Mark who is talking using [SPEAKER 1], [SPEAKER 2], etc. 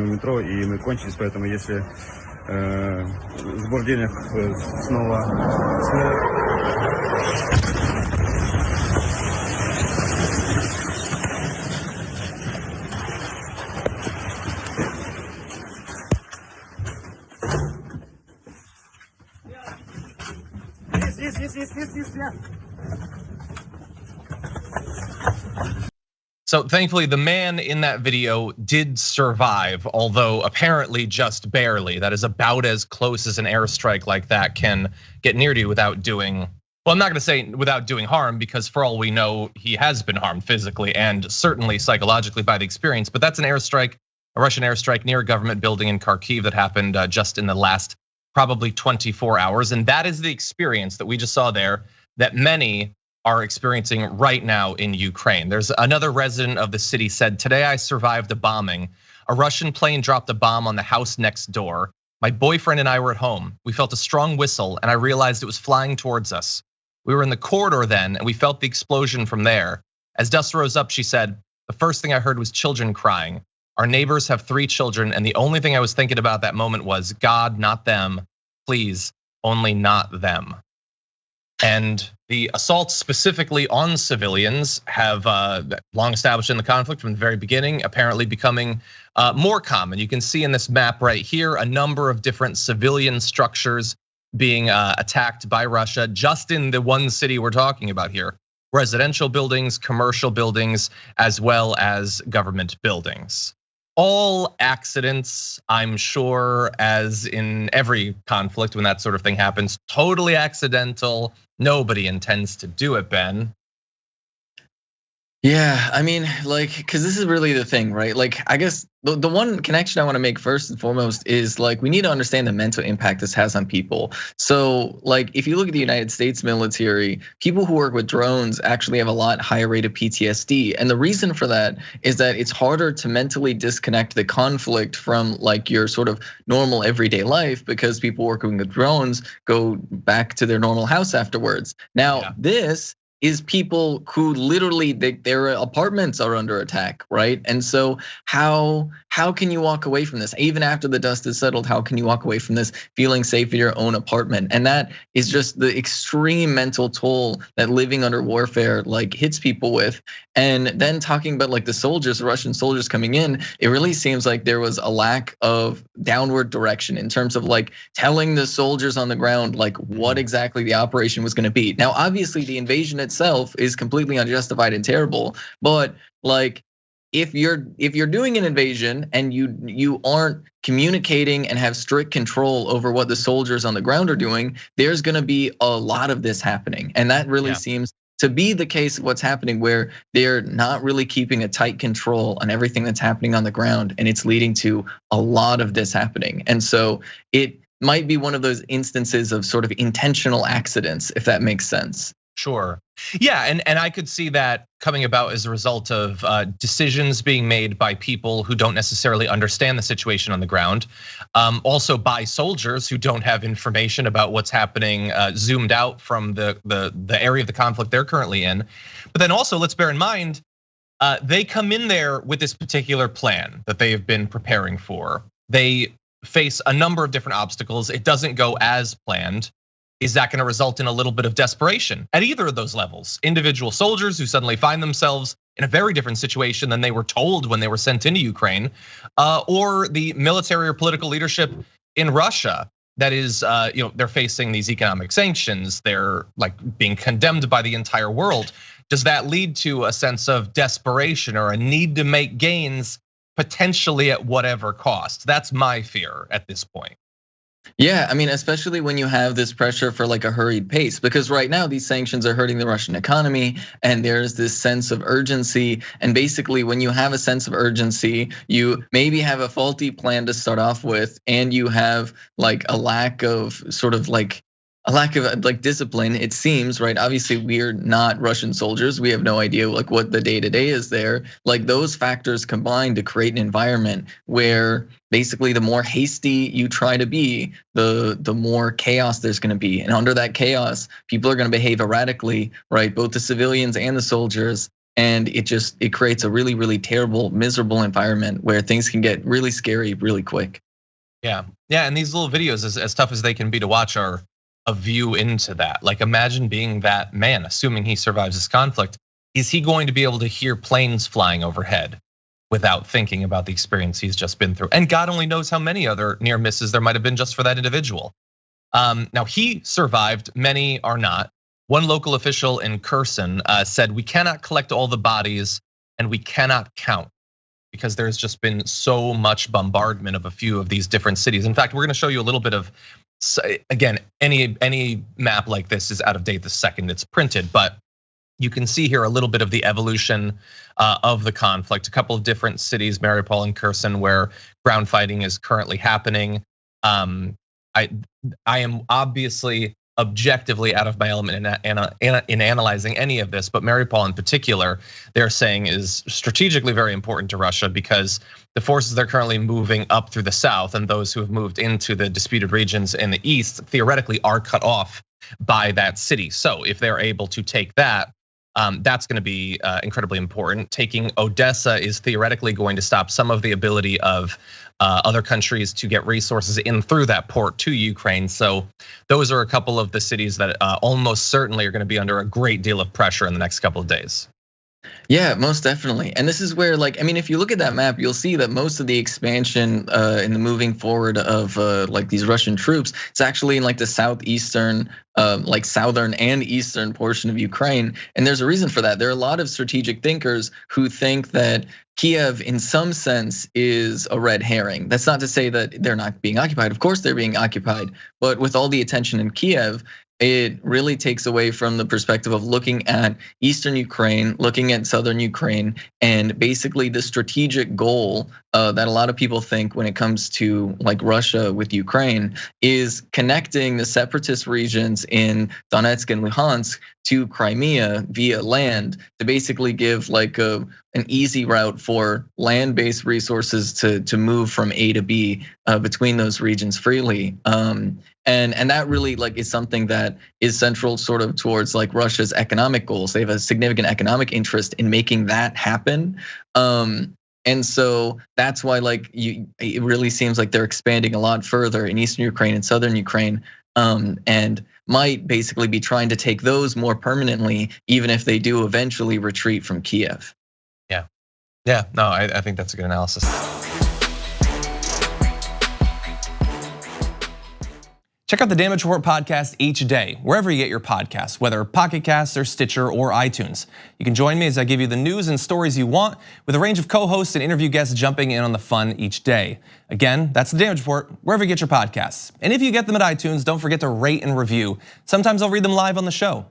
[SPEAKER 1] в метро, и мы кончились, поэтому если сбор денег снова.
[SPEAKER 2] So thankfully, the man in that video did survive, although apparently just barely. That is about as close as an airstrike like that can get near to you without doing, well, I'm not gonna say without doing harm, because for all we know, he has been harmed physically and certainly psychologically by the experience. But that's an airstrike, a Russian airstrike near a government building in Kharkiv that happened just in the last probably 24 hours. And that is the experience that we just saw there that many are experiencing right now in Ukraine. There's another resident of the city said, "Today I survived a bombing. A Russian plane dropped a bomb on the house next door. My boyfriend and I were at home. We felt a strong whistle and I realized it was flying towards us. We were in the corridor then and we felt the explosion from there. As dust rose up," she said, "the first thing I heard was children crying. Our neighbors have 3 children and the only thing I was thinking about that moment was, God, not them. Please, only not them." And the assaults specifically on civilians have long established in the conflict from the very beginning, apparently becoming more common. You can see in this map right here a number of different civilian structures being attacked by Russia just in the one city we're talking about here. Residential buildings, commercial buildings, as well as government buildings. All accidents, I'm sure, as in every conflict when that sort of thing happens, totally accidental. Nobody intends to do it, Ben.
[SPEAKER 3] Yeah, I mean, like, because this is really the thing, right? Like, I guess the one connection I want to make first and foremost is like we need to understand the mental impact this has on people. So, like, if you look at the United States military, people who work with drones actually have a lot higher rate of PTSD, and the reason for that is that it's harder to mentally disconnect the conflict from like your sort of normal everyday life because people working with drones go back to their normal house afterwards. Now, this is people who literally their apartments are under attack, right? And so how can you walk away from this? Even after the dust is settled, how can you walk away from this feeling safe in your own apartment? And that is just the extreme mental toll that living under warfare like hits people with. And then talking about like the soldiers, the Russian soldiers coming in, it really seems like there was a lack of downward direction in terms of like telling the soldiers on the ground like what exactly the operation was gonna be. Now, obviously the invasion itself is completely unjustified and terrible, but like if you're doing an invasion and you aren't communicating and have strict control over what the soldiers on the ground are doing, there's gonna be a lot of this happening. And that really seems to be the case of what's happening, where they're not really keeping a tight control on everything that's happening on the ground, and it's leading to a lot of this happening. And so it might be one of those instances of sort of intentional accidents, if that makes sense.
[SPEAKER 2] Sure. Yeah, and I could see that coming about as a result of decisions being made by people who don't necessarily understand the situation on the ground. Also by soldiers who don't have information about what's happening zoomed out from the area of the conflict they're currently in. But then also let's bear in mind, they come in there with this particular plan that they have been preparing for. They face a number of different obstacles. It doesn't go as planned. Is that gonna result in a little bit of desperation at either of those levels? Individual soldiers who suddenly find themselves in a very different situation than they were told when they were sent into Ukraine, or the military or political leadership in Russia that is, they're facing these economic sanctions, they're like being condemned by the entire world. Does that lead to a sense of desperation or a need to make gains potentially at whatever cost? That's my fear at this point.
[SPEAKER 3] Yeah, I mean, especially when you have this pressure for like a hurried pace, because right now these sanctions are hurting the Russian economy and there's this sense of urgency. And basically when you have a sense of urgency, you maybe have a faulty plan to start off with, and you have like a lack of discipline, it seems, right? Obviously, we're not Russian soldiers. We have no idea like what the day-to-day is there. Like those factors combine to create an environment where basically the more hasty you try to be, the more chaos there's gonna be. And under that chaos, people are gonna behave erratically, right? Both the civilians and the soldiers. and it creates a really, really terrible, miserable environment where things can get really scary really quick.
[SPEAKER 2] Yeah, and these little videos, as tough as they can be to watch, are a view into that. Like, imagine being that man, assuming he survives this conflict. Is he going to be able to hear planes flying overhead without thinking about the experience he's just been through? And God only knows how many other near misses there might have been just for that individual. Now, he survived, many are not. One local official in Kherson said, "We cannot collect all the bodies and we cannot count because there's just been so much bombardment of a few of these different cities." In fact, we're gonna show you a little bit of, again, any map like this is out of date the second it's printed, but you can see here a little bit of the evolution of the conflict. A couple of different cities, Mariupol and Kherson, where ground fighting is currently happening. I am obviously objectively out of my element in analyzing any of this, but Mariupol in particular, they're saying is strategically very important to Russia because the forces they're currently moving up through the south and those who have moved into the disputed regions in the east theoretically are cut off by that city. So if they're able to take that, that's going to be incredibly important. Taking Odessa is theoretically going to stop some of the ability of other countries to get resources in through that port to Ukraine. So those are a couple of the cities that almost certainly are going to be under a great deal of pressure in the next couple of days.
[SPEAKER 3] Yeah, most definitely. And this is where, like, I mean, if you look at that map, you'll see that most of the expansion in the moving forward of like these Russian troops, it's actually in like the southeastern, like southern and eastern portion of Ukraine. And there's a reason for that. There are a lot of strategic thinkers who think that Kiev, in some sense, is a red herring. That's not to say that they're not being occupied. Of course, they're being occupied. But with all the attention in Kiev, it really takes away from the perspective of looking at eastern Ukraine, looking at southern Ukraine, and basically the strategic goal that a lot of people think when it comes to like Russia with Ukraine is connecting the separatist regions in Donetsk and Luhansk to Crimea via land to basically give like an easy route for land-based resources to move from A to B between those regions freely. And that really like is something that is central sort of towards like Russia's economic goals. They have a significant economic interest in making that happen. And so that's why like it really seems like they're expanding a lot further in eastern Ukraine and southern Ukraine, and might basically be trying to take those more permanently, even if they do eventually retreat from Kiev.
[SPEAKER 2] Yeah, no, I think that's a good analysis.
[SPEAKER 4] Check out the Damage Report podcast each day, wherever you get your podcasts, whether Pocket Casts or Stitcher or iTunes. You can join me as I give you the news and stories you want, with a range of co-hosts and interview guests jumping in on the fun each day. Again, that's the Damage Report, wherever you get your podcasts. And if you get them at iTunes, don't forget to rate and review. Sometimes I'll read them live on the show.